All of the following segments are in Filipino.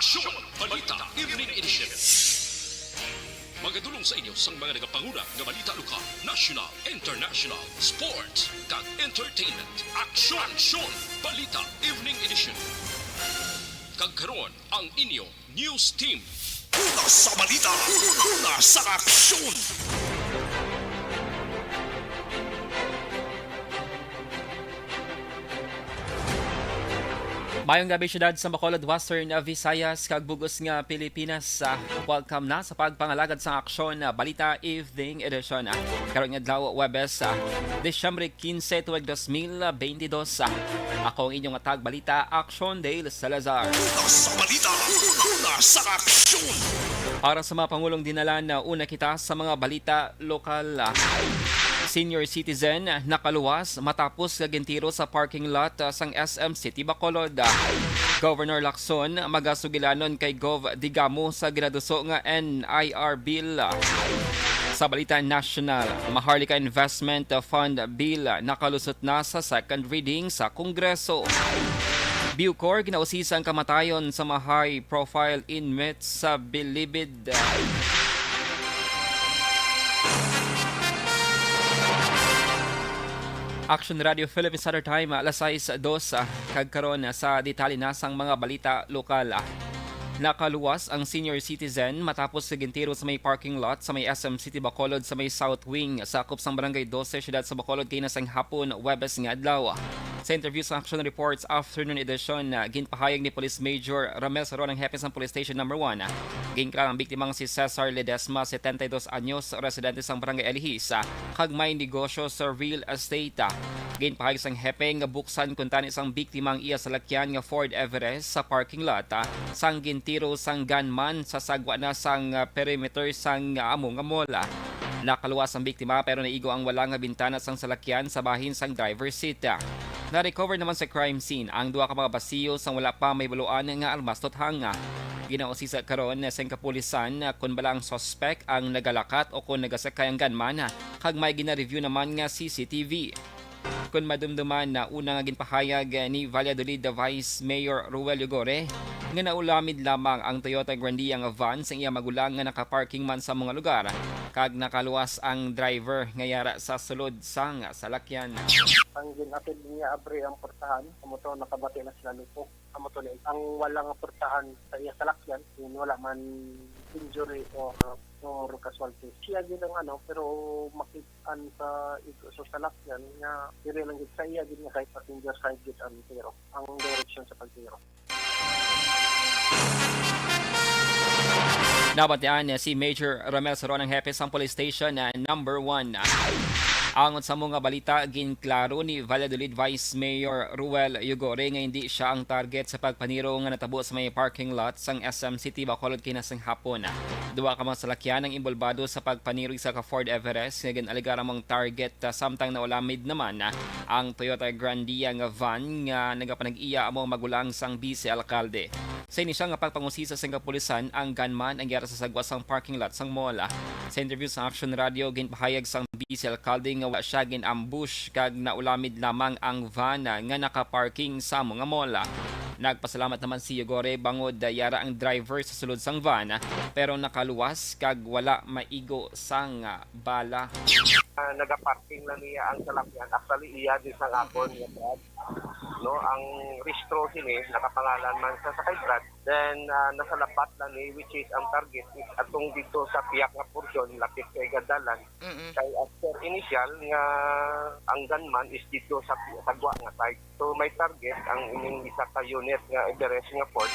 Aksyon! Balita Evening Edition. Magadulong sa inyo sang mga nagapanguna ng balita lokal, national, international, sports, kag entertainment. Aksyon! Balita Evening Edition. Kagkaroon ang inyong news team. Una sa balita, una sa aksyon. Mayong gabi syudad sa Bacolod, Western Visayas, kag bugos nga Pilipinas. Welcome na sa pagpangalagad sa aksyon Balita Evening Edition. Karon nga adlaw Webes, Disyembre 15 tuig 2022. Ako ang inyong atag balita, Aksyon Dale Salazar. Una sa balita, una sa aksyon. Para sa mga pangulong dinalan na una kita sa mga balita lokal. Senior citizen nakaluwas matapos gagintiro sa parking lot sang SM City Bacolod. Governor Lacson magasugilanon kay Gov Digamo sa ginaduso nga NIR bill. Sa balita national, Maharlika Investment Fund Bill nakalusot na sa second reading sa Kongreso. Bucor ginausisa ang kamatayon sa mga high-profile inmates sa Bilibid. Action Radio Philippines Saturday Time, alas 6:02, kagkaroon sa detalye na sang mga balita lokal. Nakaluwas ang senior citizen matapos gintiro sa may parking lot sa may SM City Bacolod sa may South Wing sa sakop sang Barangay 12, siyudad sa Bacolod kay nasang hapon Webes nga adlaw. Sa interview sa Action Reports afternoon edition, ginpahayag ni Police Major Ramel Saron ng hepe sa Police Station No. 1. Ginkla ang biktimang si Cesar Ledesma, 72 anyos, residente sang Barangay Elihis, kag may negosyo sa real estate. Ginpahayag sang hepe nga buksan kun tani sang biktimang iya sa lakyan nga Ford Everest sa parking lot sang gintiro sang gunman sa sagwa na sang perimeter sang among nga mall. Nakaluwas ang biktima pero naigo ang wala nga bintana sang salakyan sa bahin sang driver's seat. Na-recover naman sa crime scene ang duha ka mga basiyo sang wala pa may buluan nga almas tothanga. Ginausisa karon sa kapulisan kung bala ang suspect ang nagalakat o kung nagasakay ang gunman, kag may gina-review naman nga CCTV. Kung madumduman na una nga ginpahayag ni Valladolid Vice Mayor Ruel Yugore nga naulamid lamang ang Toyota Grandia nga van sa iya magulang nga nakaparking man sa mga lugar, kag nakaluwas ang driver nga yara sa sulod sang salakyan. Ang ginatid niya abre ang portahan, amo to nakabati na sila lupo. Amo to ni ang walang portahan sa iya salakyan, wala man injury or casualty. Siya gid ang pero makitaan sa salakyan nga dire lang gid sa iya gid nga kay passenger side gid ang tiro. Ang direction sa pagtiro. Nabatian si Major Ramel Saron ng hepe sa Police Station No. 1. Angon sa mga balita, ginklaro ni Valladolid Vice Mayor Ruel Yugore nga hindi siya ang target sa pagpaniro nga natabo sa may parking lot sang SM City Bacolod kinasang hapon. Duwa ka mga salakyan ang imbolbado sa pagpaniro sa ka Ford Everest nga ginaligar among target samtang naulamid naman ang Toyota Grandia nga van nga nagapanag-iya among magulang sang Vice Alcalde. Sa inisya nga pagpangusisa sa kapulisan, ang gunman ang gyara sa sagwa sang parking lot sang mall. Sa interview sa Action Radio, ginpahayag sang Vice Alcalde nga wa siya ginambush kag naulamid lamang ang van nga nakaparking sa mga mall. Nagpasalamat naman si Yugore bangod yara ang driver sa sulod sang van pero nakaluwas kag wala maigo sang bala. Nagaparking lang niya ang salakyan. Actually, iya din sa akon niya, Brad. No, ang restro sini nakapangalan man sa kay Brad. Then nasa lapat lang ni which is ang target is atong dito sa piyak nga porsyon lapit kay Gadalan. Kay after initial nga ang gunman is dito sa sagwa nga side. So may target ang ining isa ka unit nga Everest nga port.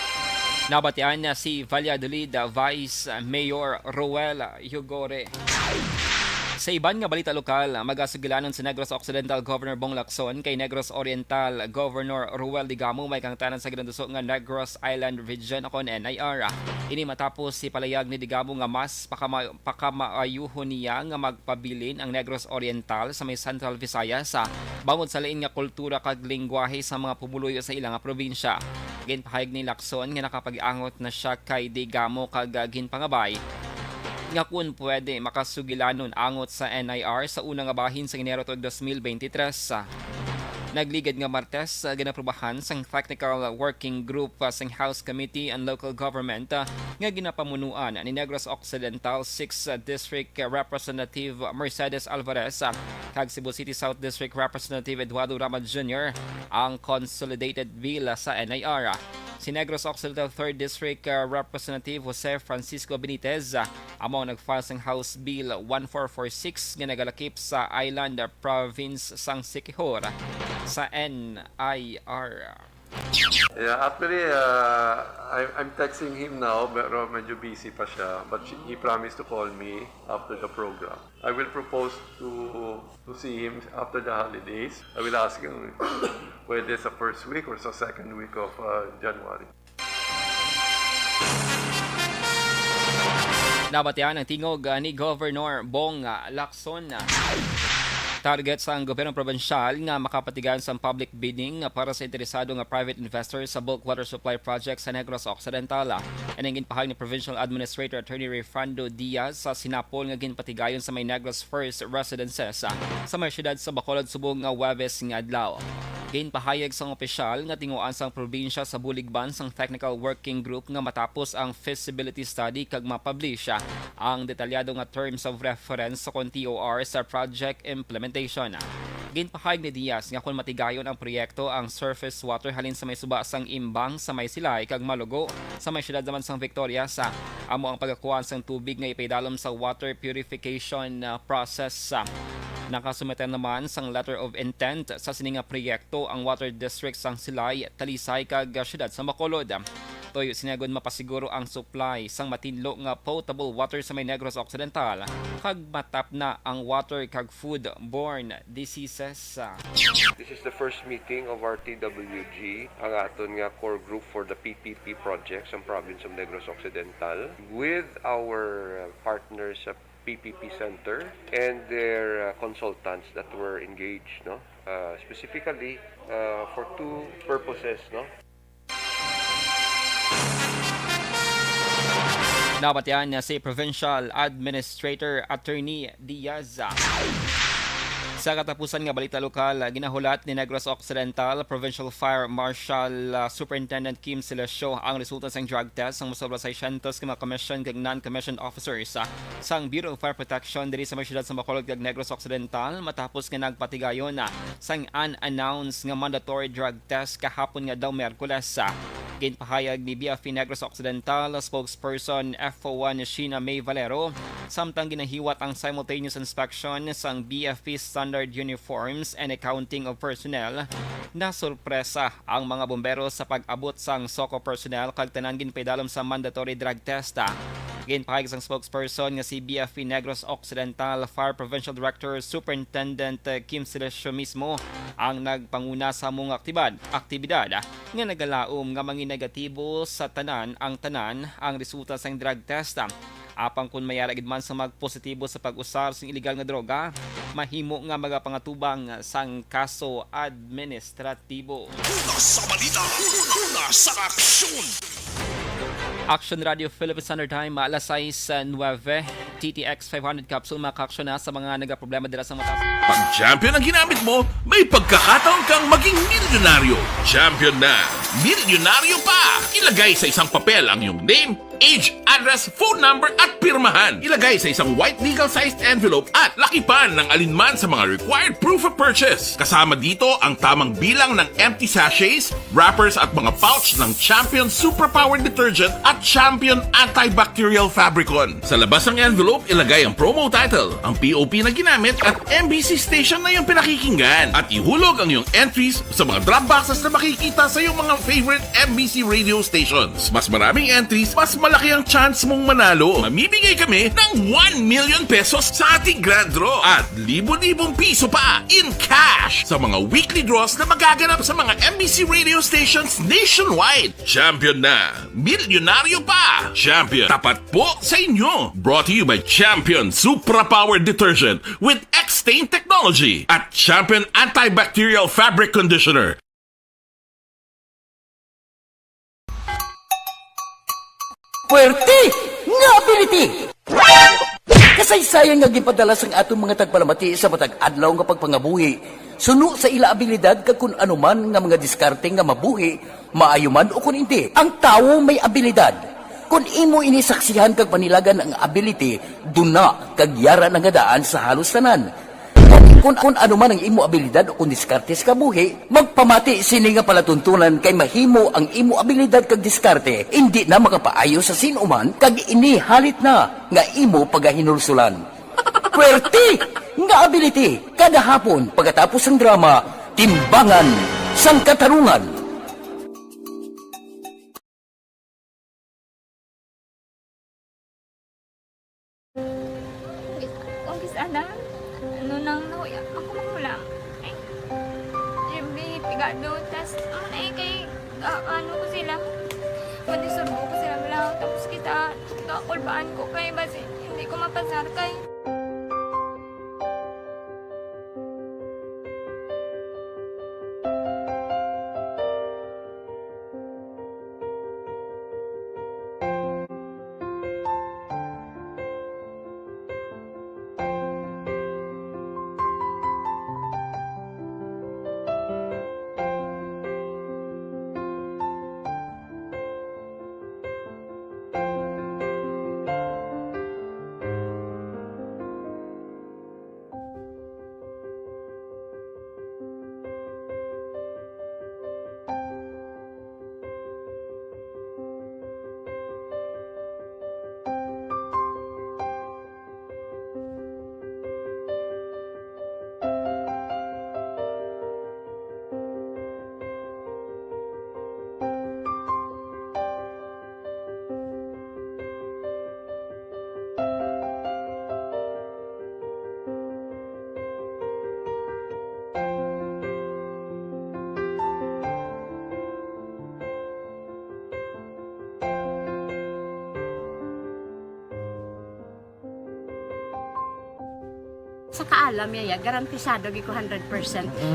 Nabatian na si Valladolid Vice Mayor Ruel Yugore. Sa iban nga balita lokal, magasugilanon sa Negros Occidental Governor Bong Lacson kay Negros Oriental Governor Ruel Digamo may kangtanan sa ginaduso nga Negros Island Region o kon NIR. Ini matapos si palayag ni Digamo nga mas pakamaayuhon niya nga magpabilin ang Negros Oriental sa may Central Visayas bangod sa lain nga kultura kag lengguwahe sa mga pumuluyo sa ilang probinsya. Ginpahayag ni Lacson nga nakapag-angot na siya kay Digamo kag ginpangabay nga kung pwede makasugilanon angot sa NIR sa unang bahin sa Enero 2023. Nagligad nga Martes ginaprobahan sang Technical Working Group sang House Committee on Local Government nga ginapamunuan ni Negros Occidental 6th District Representative Mercedes Alvarez kag Cebu City South District Representative Eduardo Rama Jr. ang Consolidated Bill sa NIR. Si Negros Occidental 3rd District Representative Jose Francisco Benitez amo nag-file sang House Bill 1446 nga nagalakip sa Island Province sang Siquijor sa NIR. Yeah, actually, I'm texting him now, pero medyo busy pa siya. But he promised to call me after the program. I will propose to see him after the holidays. I will ask him whether it's the first week or the second week of January. Nabatian ang tingog ni Governor Bong Lacson. Target sa gobyerno probensyal nga makapatigan sa public bidding para sa interesado nga private investors sa bulk water supply project sa Negros Occidental. Anang ginpahag ni Provincial Administrator Attorney Refrando Diaz sa sinapol nga ginpatigayon sa may Negros First Residences sa may syudad sa Bacolod, Subong nga Huwebes nga adlaw. Ginpahayag sang opisyal nga tinguan sang probinsya sa buligban sang Technical Working Group nga matapos ang feasibility study kag mapublish ang detalyado nga terms of reference sa TOR sa project implementation. Ginpahayag ni Diaz nga kung matigayon ang proyekto ang surface water halin sa may suba sang imbang sa may Silay kag Malugo sa may syudad naman sang Victoria sa amo ang pagakuha sang tubig nga ipaidalom sa water purification process. Nakasumiten naman sang letter of intent sa sininga proyekto ang water district sang Silay, Talisay kag syudad sa Bacolod. Toyo sinagod mapasiguro ang supply sang matinlo nga potable water sa may Negros Occidental kag matap na ang water kag food-borne diseases. This is the first meeting of our TWG, ang aton nga core group for the PPP projects sa province of Negros Occidental with our partners sa PPP Center and their consultants that were engaged, no? Specifically for two purposes, no? Nabatian na si Provincial Administrator Attorney Diaz. Sa katapusan nga balita lokal, ginahulat ni Negros Occidental Provincial Fire Marshal Superintendent Kim Silasio ang resulta sang drug test sang mosobra sa 600 ka mga commissioned kag non-commissioned officers sang Bureau of Fire Protection diri sa may syudad sa Bacolod kag Negros Occidental matapos nga nagpatigayon sang unannounced nga mandatory drug test kahapon nga daw Miyerkules. Ginpahayag ni BFP Negros Occidental spokesperson FO1 Sheena May Valero samtang ginahiwat ang simultaneous inspection sang BFP standard uniforms and accounting of personnel. Nasurpresa ang mga bombero sa pag-abot sang SOCO personnel kag tanan ginpaidalom sa mandatory drug test. Ginpahayag sang spokesperson nga si BFP Negros Occidental Fire Provincial Director Superintendent Kim Silasio mismo ang nagpanguna sa mga aktibidad nga nagalaom nga mga negatibo sa tanan ang resulta sang drug test. Apang kung mayara gid man sa magpositibo sa pag-usar sa illegal nga droga, mahimo nga magapangatubang sang kaso administratibo. Una sa balita, una sa aksyon. Action Radio Philippine Standard Time, alas 6:09, TTX 500 capsule makaaksyon na sa mga nagaproblema dira sa mataas. Pag champion ang ginamit mo, may pagkakataon kang maging milyonaryo. Champion na, milyonaryo pa! Ilagay sa isang papel ang iyong name, age, address, phone number at pirmahan. Ilagay sa isang white legal-sized envelope at lakipan ng alinman sa mga required proof of purchase. Kasama dito ang tamang bilang ng empty sachets, wrappers at mga pouch ng Champion Superpowered Detergent at Champion Antibacterial Fabricon. Sa labas ng envelope, ilagay ang promo title, ang POP na ginamit at MBC station na yung pinakikinggan. At ihulog ang iyong entries sa mga drop boxes na makikita sa iyong mga favorite MBC radio stations. Mas maraming entries, mas malaki ang chance mong manalo. Mamibigay kami ng 1 million pesos sa ating grand draw at libo-libong piso pa in cash sa mga weekly draws na magaganap sa mga MBC radio stations nationwide. Champion na, milyonaryo pa! Champion, tapat po sa inyo! Brought to you by Champion Supra-Powered Detergent with X-Stain Technology at Champion Antibacterial Fabric Conditioner. Puwerte nga ability! Kasaysayan nga gipadala sang atong mga tagpalamati sa matag adlaw nga pagpangabuhi suno sa ila abilidad kag kun anuman nga mga diskarte nga mabuhi, maayo man o kun hindi. Ang tawo may abilidad. Kung imo inisaksihan kag panilagan ang ability, duna kag yara nga daan sa halos tanan. Kung ano man ang imo abilidad o kung diskarte sa kabuhi, magpamati sini nga palatuntunan kay mahimo ang imo abilidad kag diskarte, hindi na makapaayo sa sinuman kag ini halit na nga imo pagahinulsulan. Pwerte nga ability kada hapon pagkatapos ng drama, Timbangan sang Katarungan. Sana, ano nang nahuya ako magulang. Ay, siyempre, pigado, tas, kay, ano ko sila, madisurbo ko sila lang, tapos kita, kakulbaan ko kay, basi, hindi ko mapasar kay. Sa kaalam yaya, garantisado gi ko 100%.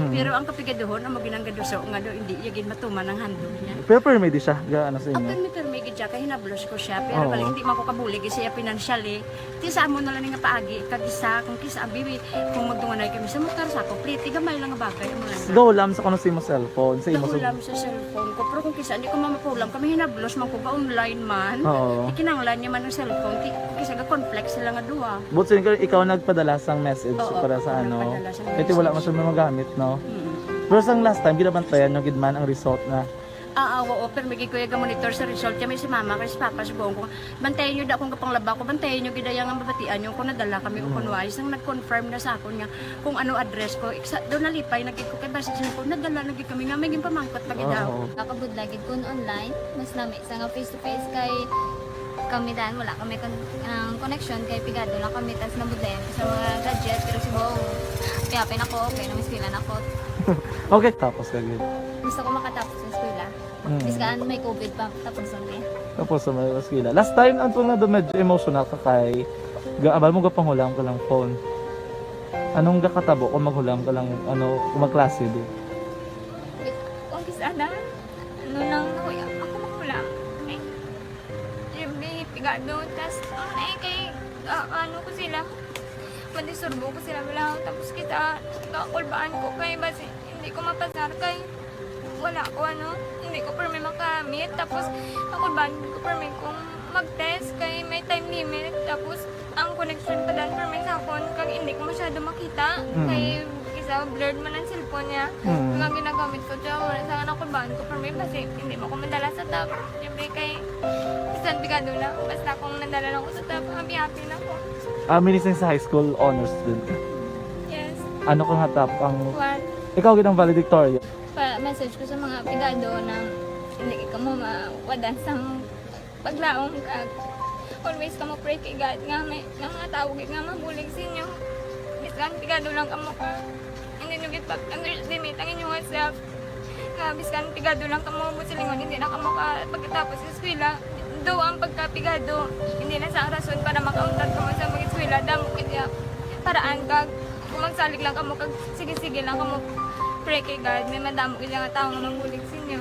Pero ang kapigaduhon, ang maginanggaduso, nga do, hindi yagin matuman ang handog niya. Pero permedi siya, gaano sa Ang inyo? permit gid siya, kaya hinablos ko siya. Pero Oo. balik, hindi man ko kabulig siya financially. Tisa mo na lang nga paagi, kagisa, kung kisa ang bibi, kung magdunganay kami sa motor sa ako, plate, gamay lang nga bagay. Mo lang. Gahulam sa kano sa imo cellphone, sa imo Nahulam sa cellphone ko, pero kung kisa, hindi ko mamapulam. Kami hinablos man ko ba online man. Oo. Ikinanglan niya man ang cellphone, kisa ga complex sila nga duwa. But so, ikaw nagpadala sang message Oo, para sa ako ano. nagpadala sang Kasi wala message. man siya magamit, no? Mm. Pero sang last time, ginabantayan nyo gidman ang result na. Oo, pero may kuya ga monitor sa result kami si mama kasi si papa si buong ko. Bantayan niyo da kung kapang laba ko, bantayan niyo gidayang ang babatian yung kung nadala kami kung kunwari sang nag-confirm na sa akon nga kung ano address ko. Doon nalipay nagid ko kay basi ko nadala nagid kami nga may pamangkot pag daw. Oo. Kakabudlagid kun online, mas lami sa nga face to face kay kami dahil wala kami connection kay pigado lang kami tas nabudlayan sa mga gadget pero si Bong piyapin ako okay na miskilan ako Okay, tapos kagid. gusto ko makatapos sa eskwela biskaan may COVID pa tapos kami Tapos sa mga skila. Last time, ang na do medyo emotional ka kay gaabal mo gapanghulam ka lang phone. Anong gakatabo kung maghulam ka lang, ano, kung magklase di? kung sana ano nang nahuya ako magulang ay siyempre pigado tas kay ano ko sila madisurbo ko sila lang tapos kita kakulbaan ko kay basi hindi ko mapasar kay wala ko hindi ko permi makamit tapos kakulbaan ko permi kung mag-test kay may time limit tapos ang connection pa dan permi sa akon kag hindi ko masyado makita kay isa blurred man ang cellphone niya mga ginagamit ko siya wala sa kakulbaan ko permi basi hindi mo ko madala sa tab siyempre kay isang bigado lang basta kung nadala lang ko sa tab happy na ako. Minising sa high school honors student. Yes. Ano kang hatap ang... What? Ikaw ginang valedictorian. Message ko sa mga pigado na hindi ka mo mawadan sa paglaong kag always ka mo pray kay God nga may nga mga tawag nga mabulig sa inyo. Biskan pigado lang ka mo ka. Hindi nyo git pag underestimate ang inyong self. Nga biskan pigado lang ka mo busilingon hindi na ka mo ka pagkatapos sa eskwela. Do ang pagkapigado hindi na sa rason para makauntat ka mo sa mga eskwela damo kaya paraan kag kung magsalig lang ka mo kag sige-sige lang ka mo pray kay God may madamo kaya nga tao nga mabulig sa inyo.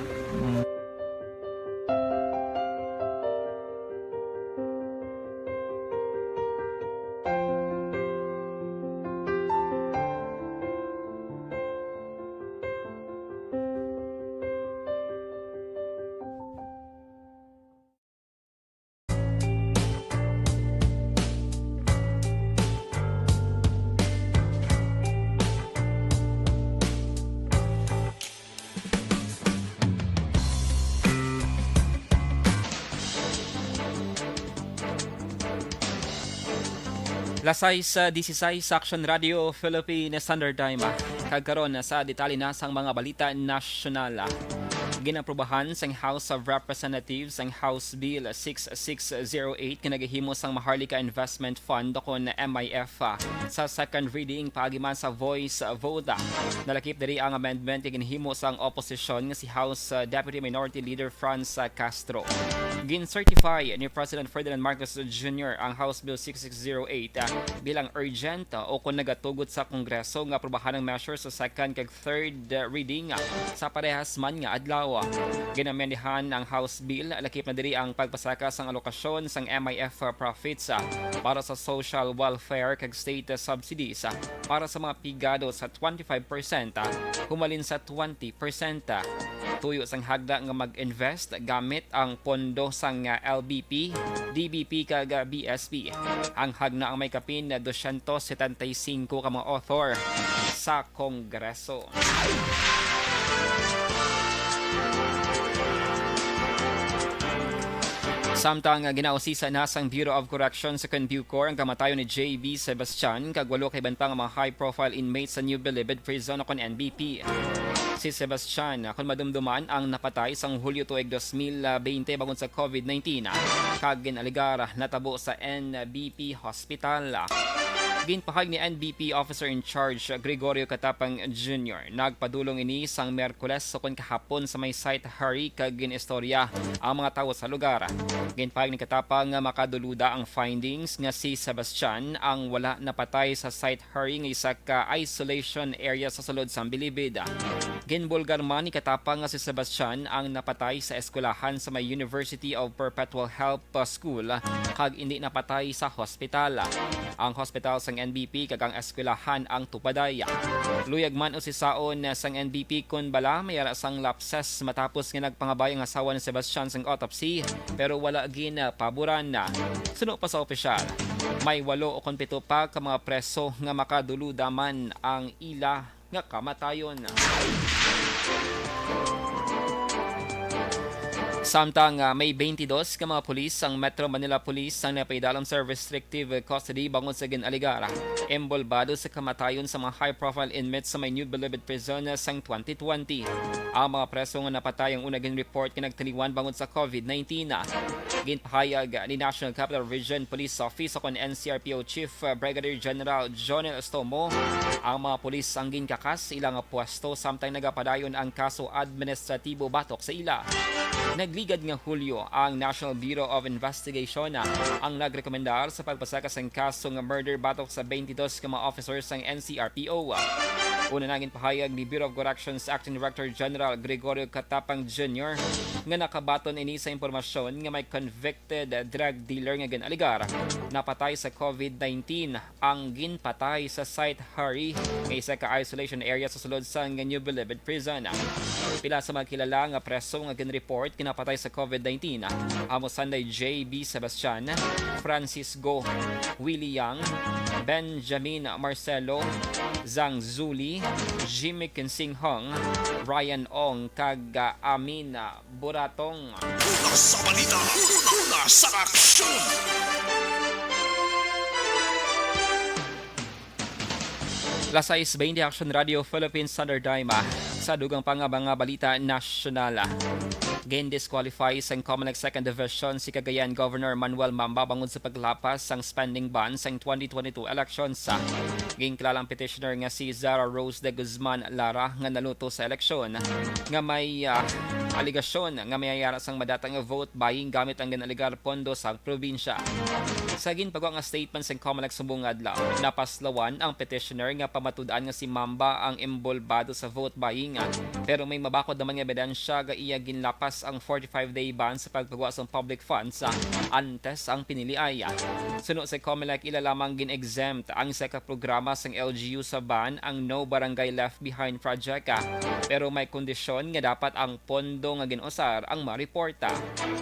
Lasay sa 16 Action Radio Philippine Standard Time. Kagkaroon sa detalye na sang mga balita nasyonal. Ginaprobahan sang House of Representatives ang House Bill 6608 kinagahimo sang Maharlika Investment Fund kon MIF sa second reading paagiman sa voice vote. Nalakip diri ang amendment ginhimo sang opposition nga si House Deputy Minority Leader Franz Castro. Gin-certify ni President Ferdinand Marcos Jr. ang House Bill 6608 bilang urgent o kung nagatugot sa Kongreso nga aprobahan ang measure sa second kag third reading sa parehas man nga adlaw. Ginamendihan ang House Bill lakip na diri ang pagpasaka sang alokasyon sang MIF profits para sa social welfare kag state subsidies para sa mga pigado sa 25% humalin sa 20%. Tuyo sang hagda nga mag-invest gamit ang pondo sang LBP, DBP kag BSP. Ang hagna ang may kapin na 275 ka mga author sa Kongreso. Samtang ginausisa na sang Bureau of Corrections sa Bucor ang kamatayon ni J.B. Sebastian kag walo kay bantang mga high-profile inmates sa New Bilibid Prison kon NBP. Si Sebastian kung madumduman ang napatay sang Hulyo tuig 2020 bagon sa COVID-19 kag ginaligar natabo sa NBP Hospital. Ginpahag ni NBP Officer in Charge Gregorio Katapang Jr. Nagpadulong ini sang Miyerkules sa kahapon sa may site Hari kag ginistorya ang mga tawo sa lugar. Ginpahag ni Katapang nga makaduluda ang findings nga si Sebastian ang wala napatay sa site Hari nga isa ka isolation area sa sulod sa Bilibid. Ginbulgar man ni Katapang nga si Sebastian ang napatay sa eskwelahan sa may University of Perpetual Help School kag hindi napatay sa hospital. Ang hospital sang NBP kag ang eskwelahan ang tupaday. Luyag man usisaon sang NBP kun bala mayara sang lapses matapos nga nagpangabay ang asawa ni Sebastian sang autopsy pero wala gin paboran na. Suno pa sa opisyal, may 8 o 7 pa ka mga preso nga makaduluda man ang ila nga kamatayon. Samtang may 22 ka mga pulis ang Metro Manila Police ang napaidalam sa restrictive custody bangon sa ginaligara. Embolbado sa kamatayon sa mga high-profile inmates sa may New Bilibid Prison sang 2020. Ang mga preso nga napatay ang unang report kinagtaliwan bangon sa COVID-19. Ginpahayag ni National Capital Region Police Office kon NCRPO Chief Brigadier General Jonel Estomo ang mga pulis ang ginkakas ilang pwesto samtang nagapadayon ang kaso administratibo batok sa ila. Nagligad nga Hulyo ang National Bureau of Investigation ang nagrekomendar sa pagpasaka sang kaso nga murder batok sa 22 ka mga officers ng NCRPO. Una naging pahayag ni Bureau of Corrections Acting Director General Gregorio Katapang Jr. nga nakabaton ini sa impormasyon nga may convicted drug dealer nga ginaligar napatay sa COVID-19 ang ginpatay sa site Hari nga isa ka isolation area sa sulod sa New Bilibid Prison. Pila sa mga kilala nga preso nga ginreport kinapatay sa COVID-19 amo Sunday J.B. Sebastian, Francisco Willie Yang, Benjamin Marcelo, Zhang Zuli, Jimmy Kinsing Hong, Ryan Ong kag Amin Buratong. Una sa balita, una sa aksyon. Lasay 20 Action Radio Philippine Standard Time sa dugang pang mga balita nasyonal. Disqualify sang COMELEC 2nd Division si Cagayan Governor Manuel Mamba bangod sa paglapas sang spending ban sang 2022 elections. Ginkilalang petitioner nga si Zara Rose de Guzman Lara nga naluto sa eleksyon nga may aligasyon nga mayayara sang madatang vote buying gamit ang ginaligar pondo sa probinsya. Sa ginpagawa nga statement sang COMELEC subong adlaw, napaslawan ang petitioner nga pamatud-an nga si Mamba ang imbolbado sa vote buying pero may mabakod naman nga ebidensya nga iya ginlapas ang 45-day ban sa pagpagawa sa public funds antes ang piniliay. Suno sa COMELEC ila lamang gin-exempt ang isa ka programa sang LGU sa ban ang No Barangay Left Behind Project pero may kondisyon nga dapat ang pondo nga ginusar ang ma-reporta.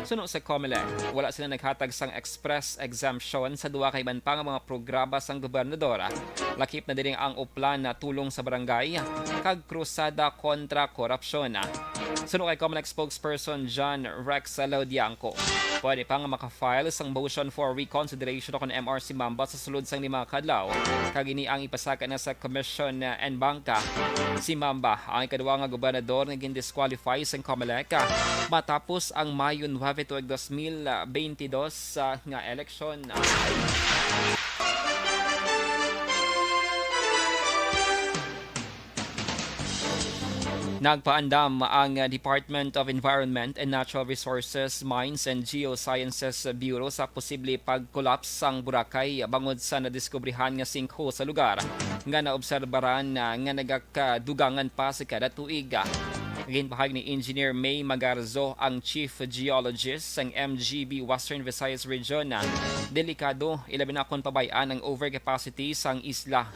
Suno sa COMELEC, wala sila naghatag sang express exemption sa duwa kay iban pa nga mga programa sang gobernador. Lakip na din ang uplan na tulong sa barangay kag krusada kontra korupsyon. Sunod kay Comelec spokesperson John Rex Laudianco. Pwede pang makafile sang motion for reconsideration o MR si Mamba sa sulod sang 5 kadlaw. Kagini ang ipasaka na sa Commission and Banka. Si Mamba ang ikaduwa nga gobernador nga gindisqualify sang Comelec matapos ang Mayo 9 tuig 2022 nga eleksyon. Nagpaandam ang Department of Environment and Natural Resources, Mines and Geosciences Bureau sa posible pag-collapse sang Boracay bangod sa nadiskubrihan nga sinkhole sa lugar nga naobserbaran nga nagakadugangan pa sa kada tuig. Ginpahag ni Engineer May Magarzo, ang Chief Geologist ng MGB Western Visayas Region, na delikado ilabi na kung pabayaan ang overcapacity sang isla.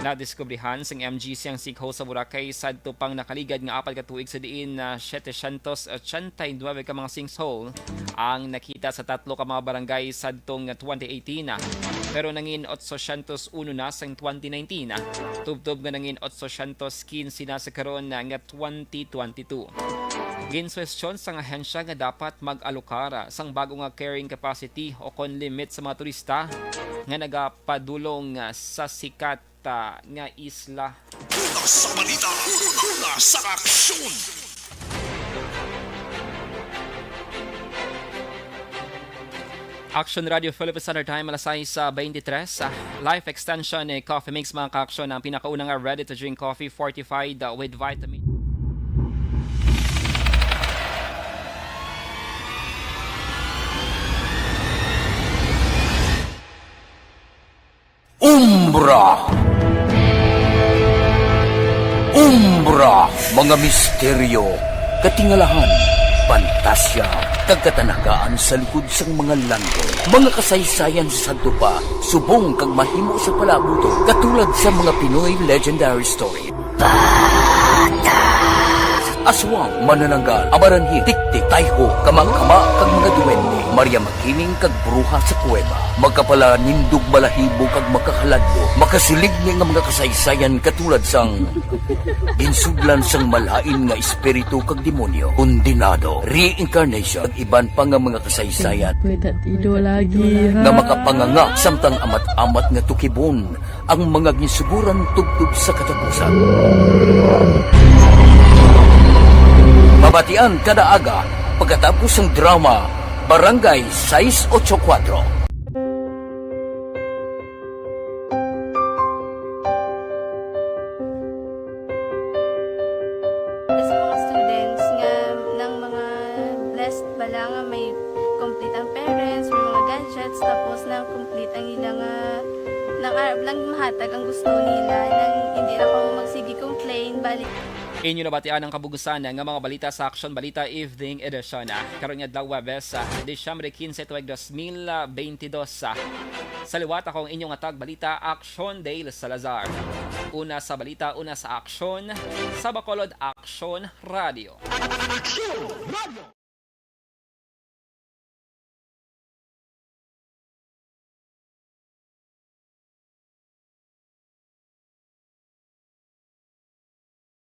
Nadiskubrihan sang MGC ang sinkhole sa Boracay sadto pang nakaligad nga 4 ka tuig sa diin na 789 ka mga sinkhole ang nakita sa 3 ka mga barangay sadtong 2018 pero nangin 801 na sang 2019 tubtob nga nangin 815 na sa karon nga 2022. Ginswestiyon sa ahensya nga dapat mag-alokara sang bago nga carrying capacity o kon limit sa mga turista nga nagapadulong sa sikat nga isla. Una sa balita, una sa aksyon. Action Radio Philippines Standard Time alas 6:23. Life Extension Coffee Mix mga ka-aksyon ang pinakaunang ready to drink coffee fortified with vitamin. Umbra, mga misteryo, katingalahan, pantasya, kagkatanagaan sa likod sang mga lando, mga kasaysayan sa dupa, subong kag mahimo sa palabuto, katulad sa mga Pinoy legendary story. Aswang, manananggal, amaranhit, tiktik, tayho, kamang-kama, kag mga duwende, Maria Makining kag bruha sa kuweba, magkapala nindog balahibo kag makahaladlo, makasilig ni nga mga kasaysayan katulad sang ginsuglan sang malain nga espiritu kag demonyo, kondinado, reincarnation, kag iban pa nga mga kasaysayan nga makapanganga samtang amat-amat nga tukibon ang mga ginsuguran tugtog sa katapusan. Mabatian kada aga pagkatapos ng drama Barangay 684. Sa mga students nga ng mga blessed bala nga may complete ang parents, may mga gadgets, tapos na complete ang ilang nang lang mahatag ang gusto nila nang hindi na ako magsigi complain balik. Inyo nabatian ang kabugusan nga mga balita sa Action Balita Evening Edition. Karon nga daw Webes, Disyembre 15 tuig 2022. Sa liwat akong inyong atag balita Action Dale Salazar. Una sa balita, una sa aksyon, sa Bacolod Action Radio.